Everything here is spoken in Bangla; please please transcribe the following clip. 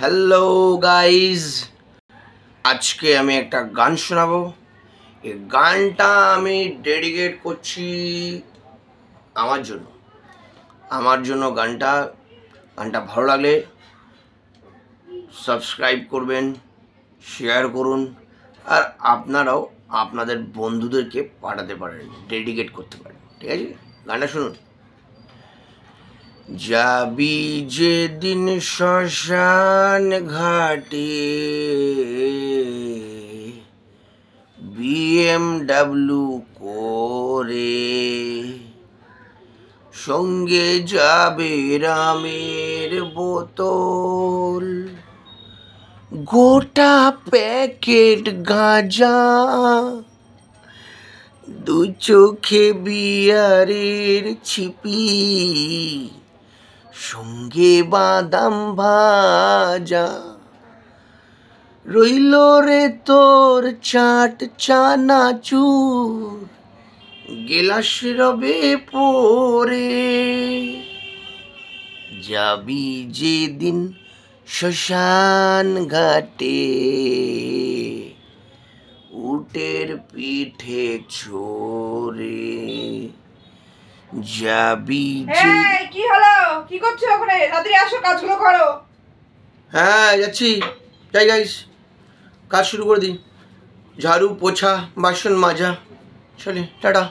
হ্যালো গাইজ, আজকে আমি একটা গান শোনাবো। এই গানটা আমি ডেডিকেট করছি আমার জন্য গানটা ভালো লাগলে সাবস্ক্রাইব করবেন, শেয়ার করুন, আর আপনারাও আপনাদের বন্ধুদেরকে পাঠাতে পারেন, ডেডিকেট করতে পারেন। ঠিক আছে, গানটা শুনুন। যাবি যেদিন শ্মশান ঘাটে, BMW করে, সঙ্গে যাবে রামের বোতল, গোটা প্যাকেট গাঁজা, দু চোখে বিয়ারের ছিপি, সঙ্গে বাদাম ভাজা, রইল রে তোর চাট চানাচুর, গেলাস রবে পরে। যাবি যেদিন শ্মশান ঘাটে, উটের পিঠে চড়ে, যাবি যে। কি হলো? কি করছো ওখানে? তাড়াতাড়ি আসো, কাজগুলো করো। হ্যাঁ যাচ্ছি, যাই গাইস, কাজ শুরু করে দিই। ঝাড়ু পোছা বাসন মাজা, চলে, টাটা।